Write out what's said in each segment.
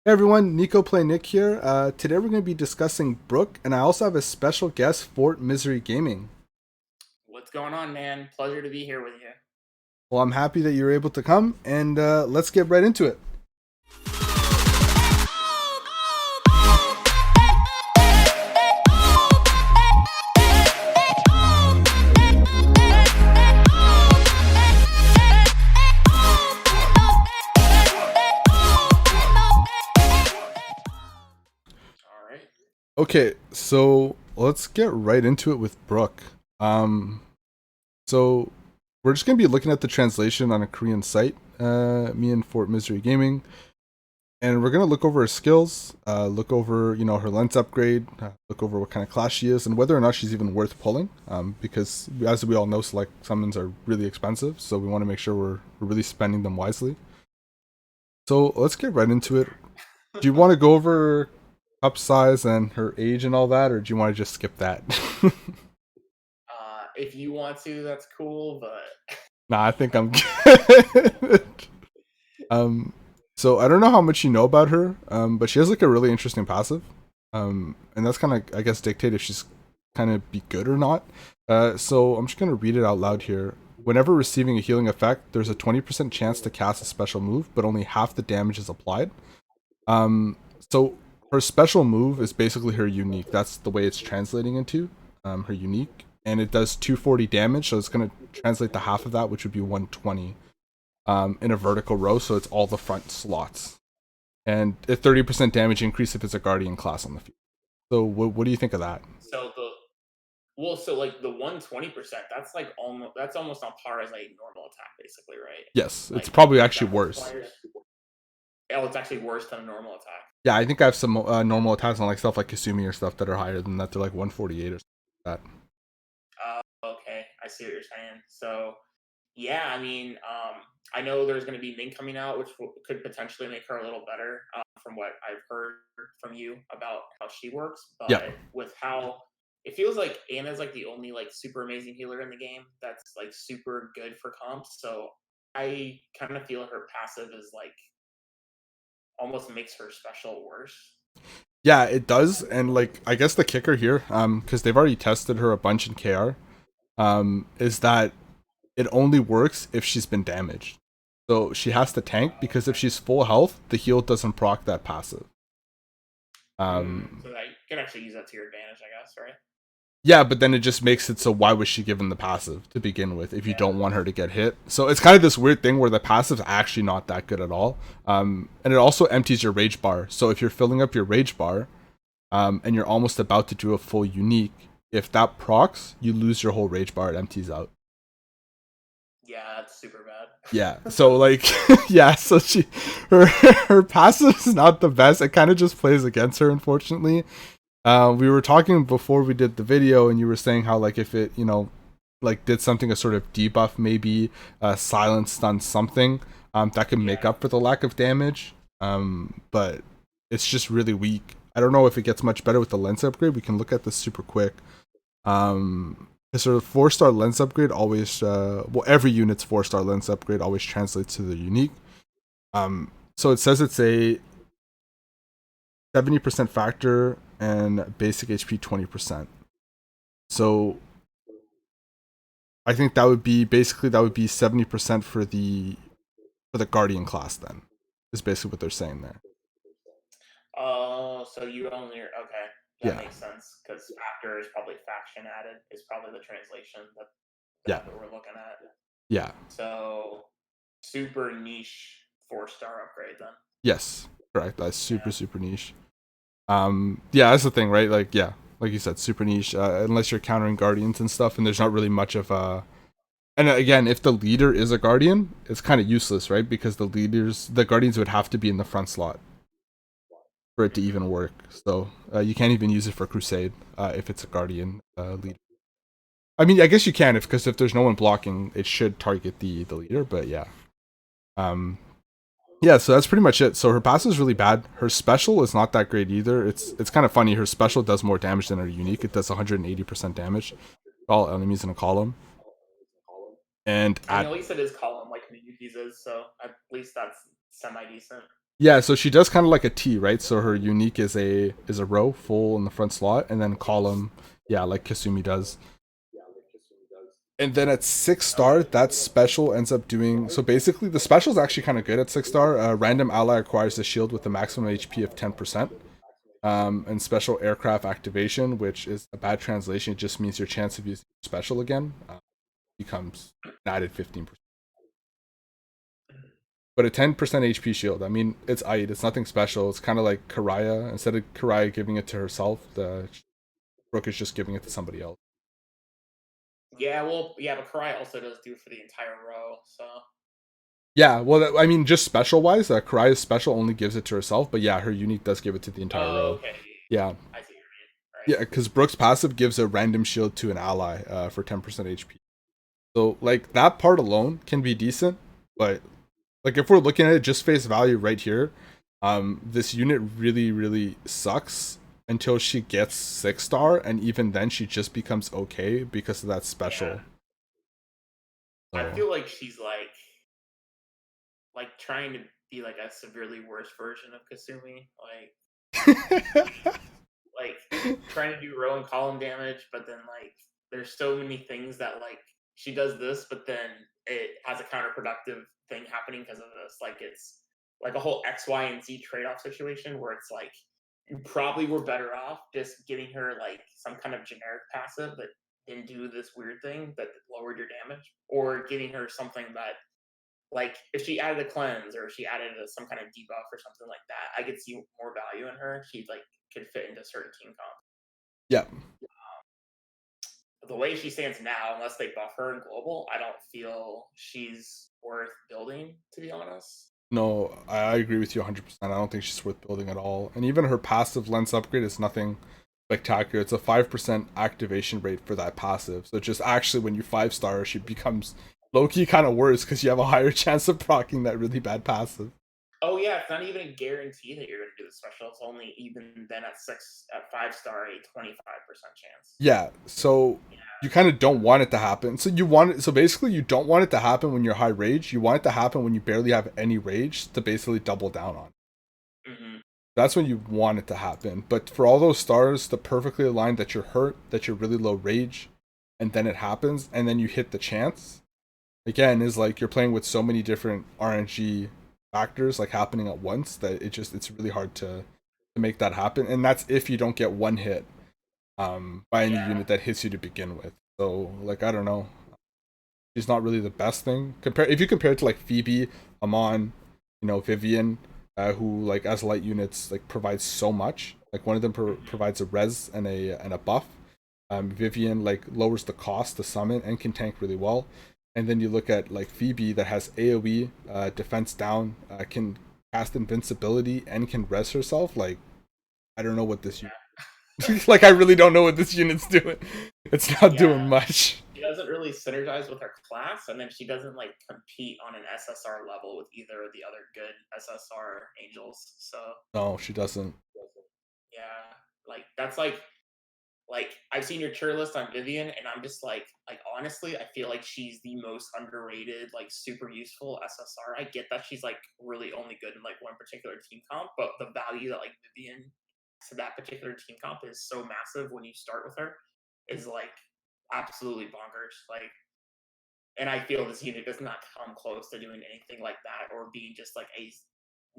Hey everyone, Nico Play Nick here. Today we're going to be discussing Brooke, and I also have a special guest, Fort Misery Gaming. What's going on, man? Pleasure to be here with you. Well, I'm happy that you're able to come, and let's get right into it. All right. Okay, so let's get right into it with Brooke. Um, so we're just going to be looking at the translation on a Korean site, me and Fort Misery Gaming, and we're gonna look over her skills, look over her lens upgrade, look over what kind of class she is, and whether or not she's even worth pulling. Because as we all know, select summons are really expensive, so we want to make sure we're really spending them wisely. So let's get right into it. Do you want to go over cup size and her age and all that, or do you want to just skip that? If you want to, that's cool, but Nah, I think I'm good. um, so I don't know how much you know about her, but she has like a really interesting passive, and that's kind of I guess dictate if she's kind of be good or not. So I'm just gonna read it out loud here. Whenever receiving a healing effect, there's a 20% chance to cast a special move, but only half the damage is applied. Um, so her special move is basically her unique. That's the way it's translating into her unique, and it does 240 damage. So it's gonna translate to half of that, which would be 120 in a vertical row, so it's all the front slots. And a 30% damage increase if it's a guardian class on the field. So what do you think of that? so the so like the 120%, that's almost on par as a normal attack, basically, right? Yes, it's Like probably actually that worse. multipliers. Oh, it's actually worse than a normal attack. Yeah, I think I have some normal attacks on like stuff like Kasumi or stuff that are higher than that. They're like 148 or something like that. Okay, I see what you're saying. So yeah, I mean, I know there's going to be Ming coming out, which could potentially make her a little better, from what I've heard from you about how she works. Yeah, But with how it feels like Anna's like the only like super amazing healer in the game that's like super good for comps. So I kind of feel her passive is like almost makes her special worse. yeah, it does. And like I guess the kicker here, because they've already tested her a bunch in KR, is that it only works if she's been damaged. So she has to tank because if she's full health, the heal doesn't proc that passive. Um, So that you can actually use that to your advantage, I guess, right? yeah, but then it just makes it so why was she given the passive to begin with if you Yeah. don't want her to get hit? So it's kind of this weird thing where the passive's actually not that good at all. And it also empties your rage bar. So if you're filling up your rage bar, and you're almost about to do a full unique, if that procs, you lose your whole rage bar. It empties out. Yeah, that's super bad. Yeah. So like, yeah. So her her passive is not the best. It kind of just plays against her, unfortunately. We were talking before we did the video, and you were saying how like if it like did something a sort of debuff, maybe silence stun something, that could make Yeah. up for the lack of damage. But it's just really weak. I don't know if it gets much better with the lens upgrade. We can look at this super quick. Sort of 4-star lens upgrade always, well, every unit's 4-star lens upgrade always translates to the unique. So it says it's a 70% factor and basic HP 20%. So I think that would be 70% for the guardian class. Then is basically what they're saying there. Oh, so you only okay. That Yeah, makes sense because factor is probably faction added is probably the translation yeah, that we're looking at. yeah. So super niche 4-star upgrade then. Yes, correct. That's super Yeah. super niche. Yeah, that's the thing, right? Like, yeah, like you said, super niche. Unless you're countering guardians and stuff, and there's not really much of a. And again, if the leader is a guardian, it's kind of useless, right? Because the guardians would have to be in the front slot for it to even Mm-hmm. work. So you can't even use it for crusade if it's a guardian leader. I mean, I guess you can because if there's no one blocking, it should target the leader. But yeah, um, yeah. So that's pretty much it. So her passive is really bad. Her special is not that great either. It's kind of funny. Her special does more damage than her unique. It does 180% damage to all enemies in a column. And I mean, at at least it is column like Miyuki's is, so at least that's semi decent. Yeah, so she does kind of like a T, right? So her unique is a row full in the front slot, and then column, yeah, like Kasumi does. And then at 6 star, that special ends up doing so. Basically, the special is actually kind of good at 6 star. Random ally acquires a shield with a maximum HP of 10%. And special aircraft activation, which is a bad translation. It just means your chance of using special again becomes an added 15%. But a 10% HP shield, I mean, it's Ait, it's nothing special. It's kind of like Karaya. Instead of Karaya giving it to herself, the Brooke is just giving it to somebody else. Yeah, well, yeah, but Karai also does do for the entire row, so. Yeah, well, I mean, just special wise, Karaya's special only gives it to herself, but yeah, her unique does give it to the entire Oh, row. okay. Yeah. I see what you mean. Yeah, Right. because Brooke's passive gives a random shield to an ally for 10% HP. So, like, that part alone can be decent, but like if we're looking at it just face value right here, this unit really really sucks until she gets 6 star, and even then she just becomes okay because of that Yeah. special. I So feel like she's like trying to be like a severely worse version of Kasumi. Like trying to do row and column damage, but then like there's so many things that like she does this, but then it has a counterproductive thing happening because of this. Like it's like a whole X, Y, and Z trade-off situation where it's like you probably were better off just giving her like some kind of generic passive that didn't do this weird thing that lowered your damage, or giving her something that like if she added a cleanse or if she added some kind of debuff or something like that, I could see more value in her. She like could fit into certain team comp. yeah, The way she stands now, unless they buff her in global, I don't feel she's worth building. To be honest. no, I agree with you 100%. I don't think she's worth building at all, and even her passive lens upgrade is nothing spectacular. It's a 5% activation rate for that passive, so just actually when you 5 star she becomes low-key kind of worse because you have a higher chance of proccing that really bad passive. Oh yeah, it's not even a guarantee that you're going to do the special. It's only even then at 5 star a 25% chance. Yeah, so Yeah. you kind of don't want it to happen. So you want it. So basically, you don't want it to happen when you're high rage. You want it to happen when you barely have any rage to basically double down on. Mm-hmm. That's when you want it to happen. But for all those stars, the perfectly aligned that you're hurt, that you're really low rage, and then it happens, and then you hit the chance. Again, is like you're playing with so many different RNG factors like happening at once that it's really hard to make that happen. And that's if you don't get one hit by any Yeah. unit that hits you to begin with. So like I don't know, she's not really the best thing. Compare if you compare it to like Phoebe, Amon, Vivian, who like as light units like provides so much. Like one of them Mm-hmm. provides a res and a buff. Vivian like lowers the cost to summon and can tank really well. And then you look at like Phoebe that has AOE, defense down, can cast invincibility and can res herself. Like I don't know what this like I really don't know what this unit's doing. It's not Yeah. doing much. She doesn't really synergize with her class, and then she doesn't like compete on an SSR level with either of the other good SSR angels. So No, she doesn't. yeah, like that's like I've seen your tier list on Vivian, and I'm just like honestly, I feel like she's the most underrated, like super useful SSR. I get that she's like really only good in like one particular team comp, but the value that like Vivian to that particular team comp is so massive when you start with her is like absolutely bonkers. Like, and I feel this unit does not come close to doing anything like that or being just like a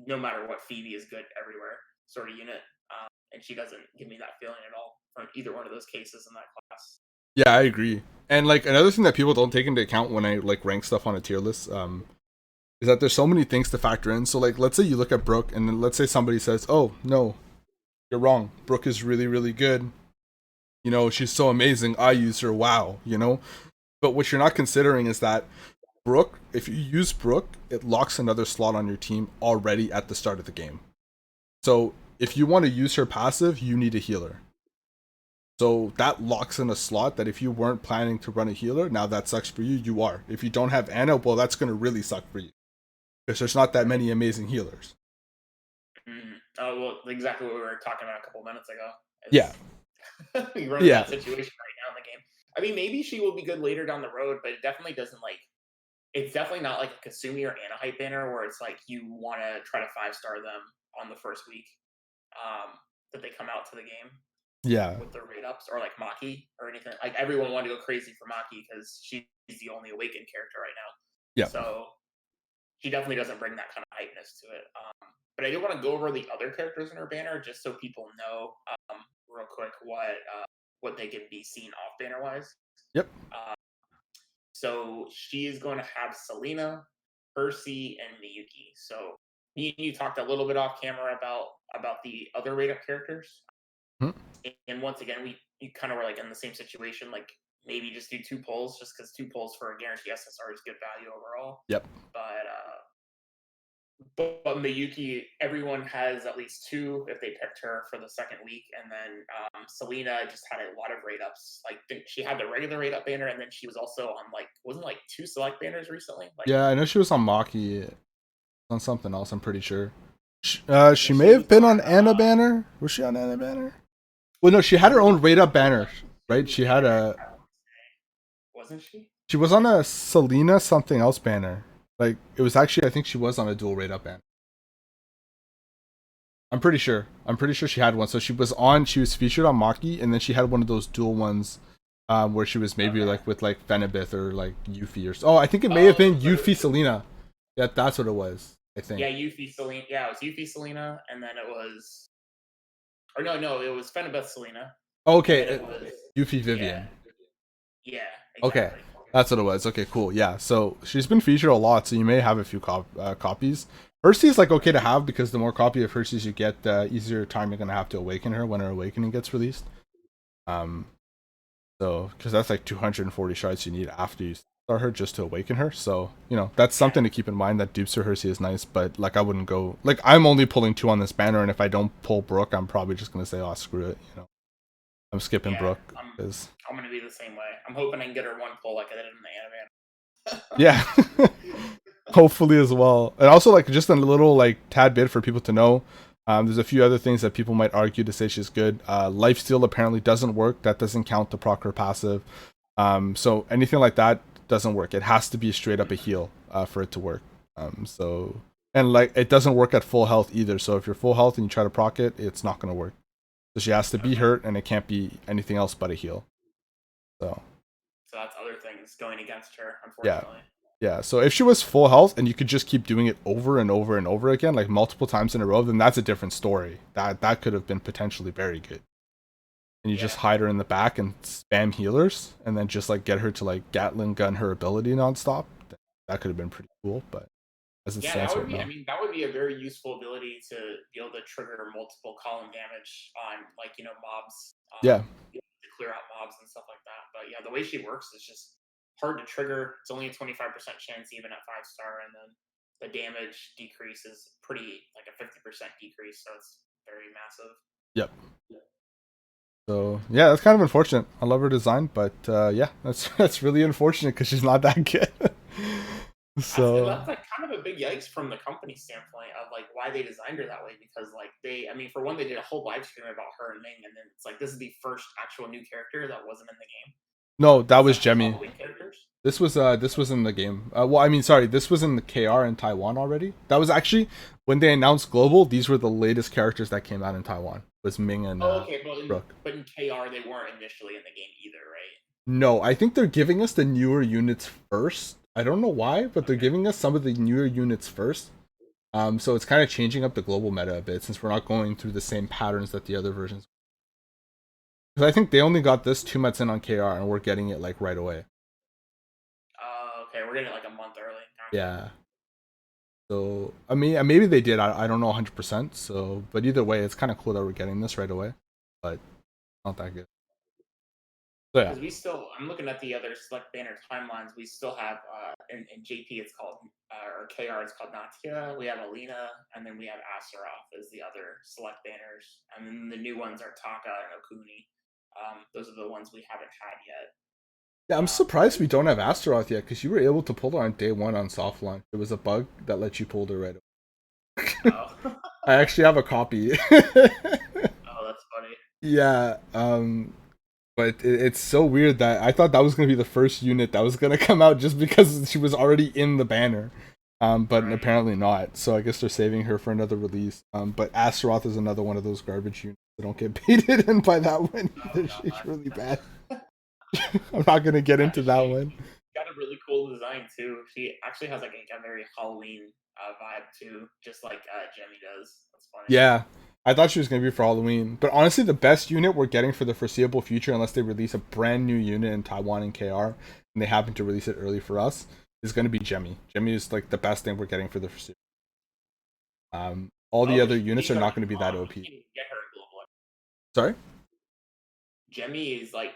no matter what Phoebe is good everywhere sort of unit. And she doesn't give me that feeling at all from either one of those cases in that class. Yeah, I agree. And like another thing that people don't take into account when I like rank stuff on a tier list, is that there's so many things to factor in. So like let's say you look at Brooke and then let's say somebody says, "Oh, no, you're wrong. Brooke is really, really good. She's so amazing. I use her. Wow. But what you're not considering is that Brooke, if you use Brooke, it locks another slot on your team already at the start of the game. So if you want to use her passive, you need a healer. So that locks in a slot that if you weren't planning to run a healer, now that sucks for you, you are. If you don't have Anna, well, that's going to really suck for you. Because there's not that many amazing healers. Oh well, exactly what we were talking about a couple minutes ago. Yeah. Is we run into Yeah. that situation right now in the game. I mean, maybe she will be good later down the road, but it definitely doesn't like it's definitely not like a Kasumi or Ana hype banner where it's like you want to try to 5-star them on the first week that they come out to the game Yeah. with their rate ups, or like Maki or anything. Like everyone wanted to go crazy for Maki because she's the only awakened character right now. Yeah. So she definitely doesn't bring that kind of hypeness to it. But I do want to go over the other characters in her banner just so people know real quick what they can be seen off banner wise. Yep. So she is going to have Selena, Percy, and Miyuki. So me and you talked a little bit off camera about the other rate up characters. Hmm. And once again, we kind of were like in the same situation. Like maybe just do 2 polls, just because 2 polls for a guarantee SSR is good value overall. Yep. But Miyuki, everyone has at least 2 if they picked her for the second week, and then Selena just had a lot of rate ups. Like she had the regular rate up banner, and then she was also on like wasn't like 2 select banners recently. Like Yeah, I know she was on Maki, on something else. I'm pretty sure. She may she have was been on Anna banner. Was she on Anna banner? Well, no, she had her own rate up banner, right? She had a. wasn't she? She was on a Selena something else banner. Like it was actually, I think she was on a dual rate up banner. I'm pretty sure. I'm pretty sure she had one. So she was on. She was featured on Maki, and then she had one of those dual ones, where she was maybe like with like Fenibith or like Yuffie or. Oh, I think it may have been Yuffie Selena. Yeah, that's what it was. I think. Yeah, Yuffie Selena. Yeah, it was Yuffie Selena, and then it was. Or no, it was Fenibeth Selena. Okay, Was, Yuffie Vivian. Yeah, Okay, exactly. that's what it was. Okay, cool. Yeah, so she's been featured a lot, so you may have a few copies. Hershey is like okay to have because the more copy of Hershey's you get, the easier time you're gonna have to awaken her when her awakening gets released. Um, so because that's like 240 shards you need after you start her just to awaken her. So that's something to keep in mind. That dupes her Hershey is nice, but like I wouldn't go like I'm only pulling 2 on this banner, and if I don't pull Brooke, I'm probably just gonna say oh screw it. I'm skipping Brooke because I'm gonna be the same way. I'm hoping I can get her 1 pull like I did in the anime. Yeah. Hopefully as well. And also like just a little like tad bit for people to know. There's a few other things that people might argue to say she's good. Lifesteal apparently doesn't work. That doesn't count the proc her passive. So anything like that doesn't work. It has to be straight up a heal for it to work. So and like it doesn't work at full health either. So if you're full health and you try to proc it, it's not gonna work. So she has to be hurt, and it can't be anything else but a heal. So that's other things going against her, yeah. unfortunately. Yeah, so if she was full health and you could just keep doing it over and over and over again, like multiple times in a row, then that's a different story. That could have been potentially very good. And you just hide her in the back and spam healers, and then just like get her to like Gatling gun her ability nonstop. That could have been pretty cool, but as it stands right now, I mean, that would be a very useful ability to be able to trigger multiple column damage on like mobs. Yeah. To clear out mobs and stuff like that. But yeah, the way she works is just hard to trigger. It's only a 25% chance even at 5-star, and then the damage decrease is pretty like a 50% decrease, so it's very massive. Yep. So yeah, that's kind of unfortunate. I love her design, but yeah, that's really unfortunate because she's not that good. So that's like kind of a big yikes from the company standpoint of like why they designed her that way, because like I mean, for one, they did a whole live stream about her and Ming, and then it's like this is the first actual new character that wasn't in the game. No, that was Jemmy. This was in the game. Well, I mean, sorry, this was in the KR in Taiwan already. That was actually when they announced global. These were the latest characters that came out in Taiwan. Was Ming and Brooke. But in KR they weren't initially in the game either, right? No, I think they're giving us the newer units first. I don't know why, but they're giving us some of the newer units first. So it's kind of changing up the global meta a bit since we're not going through the same patterns that the other versions. Because I think they only got this 2 months in on KR, and we're getting it like right away. Okay, we're getting it like a month early. Yeah. So I mean, maybe they did. I don't know 100%. So, but either way, it's kind of cool that we're getting this right away. But not that good. So yeah. Because I'm looking at the other select banner timelines. We still have in JP it's called or KR it's called Natia. We have Alina, and then we have Asaroth as the other select banners, and then the new ones are Taka and Okuni. Those are the ones we haven't had yet. Yeah, I'm surprised we don't have Astaroth yet, because you were able to pull her on day 1 on soft launch. It was a bug that let you pull her right away. Oh. I actually have a copy. Oh, that's funny. Yeah, But it's so weird that I thought that was gonna be the first unit that was gonna come out just because she was already in the banner. But Right. apparently not. So I guess they're saving her for another release. But Astaroth is another one of those garbage units that don't get baited in by that one Oh either. She's really god. bad. I'm not gonna get Yeah, into that one. she's got a really cool design too. She actually has like a very Halloween vibe too, just like Jemmy does. That's funny. Yeah, I thought she was gonna be for Halloween, but honestly, the best unit we're getting for the foreseeable future, unless they release a brand new unit in Taiwan and KR, and they happen to release it early for us, is gonna be Jemmy. Jemmy is like the best thing we're getting for the foreseeable. All Oh, the but other units she's are already not gonna be that gone. OP. You can get her in Global. Sorry? Jemmy is like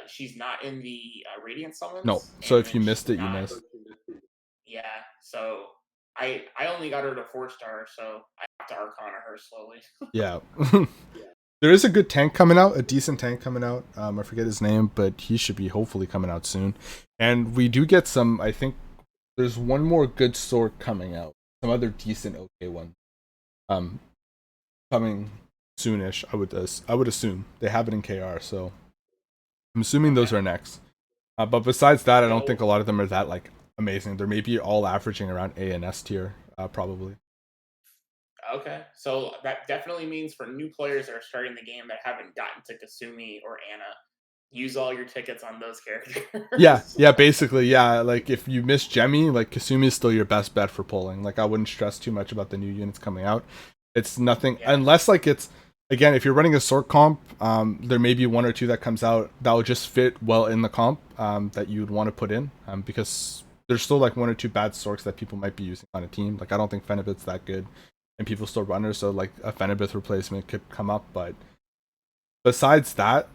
she's not in the Radiant No. summons, So and if then you she's missed it, you not. missed. Yeah, so I only got her to 4-star, so I have to Arcana her slowly. Yeah. There is a good tank coming out, a decent tank coming out. I forget his name, but he should be hopefully coming out soon. And we do get some. I think there's one more good sword coming out. Some other decent OK one. Um, coming soonish. I would assume they have it in KR, so I'm assuming those Okay. are next. But besides that, I don't think So a lot of them are that like amazing. They're maybe all averaging around A and S tier, probably. okay, so that definitely means for new players that are starting the game that haven't gotten to Kasumi or Anna, use all your tickets on those Yeah, characters. yeah, basically, yeah. Like if you miss Jemmy, like Kasumi is still your best bet for pulling. Like I wouldn't stress too much about the new units coming out. It's nothing Yeah. unless like it's again if you're running a sort comp, there may be one or two that comes out that will just fit well in the comp that you'd want to put in because there's still like one or two bad sorts that people might be using on a team. Like I don't think Fenibit's that good, and people still run her, so like a Fenibith replacement could come up. But besides that,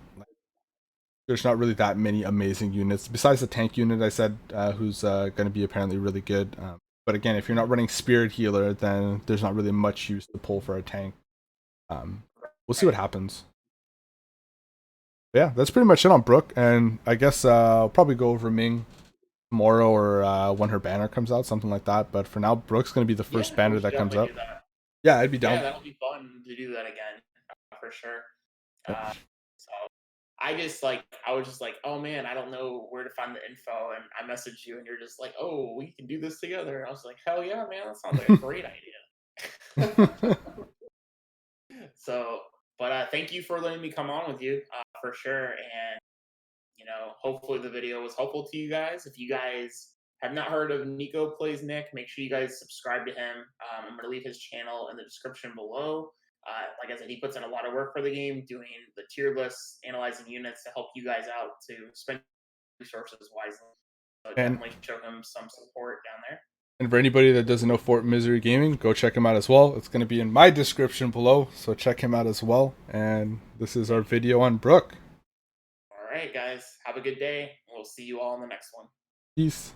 there's not really that many amazing units besides the tank unit I said, who's going to be apparently really good. But again, if you're not running Spirit Healer, then there's not really much use to pull for a tank. We'll see what Right. happens. But yeah, that's pretty much it on Brooke, and I guess I'll probably go over Ming tomorrow or when her banner comes out, something like that. But for now, Brooke's going to be the first Yeah, banner we should that comes definitely up. do that. Yeah, I'd be Yeah, down. that'll be fun to do that again for sure. Yep. So I was just like, oh man, I don't know where to find the info, and I messaged you, and you're just like, oh, we can do this together. And I was like, hell yeah, man, that sounds like a great idea. So, but thank you for letting me come on with you for sure, and hopefully the video was helpful to you guys. If you guys have not heard of Nico Plays Nick, make sure you guys subscribe to him. I'm going to leave his channel in the description below. Like I said, he puts in a lot of work for the game, doing the tier lists, analyzing units to help you guys out to spend resources wisely. So and definitely show him some support down there. And for anybody that doesn't know Fort Misery Gaming, go check him out as well. It's going to be in my description below, so check him out as well. And this is our video on Brooke. All right, guys, have a good day. We'll see you all in the next one. Peace.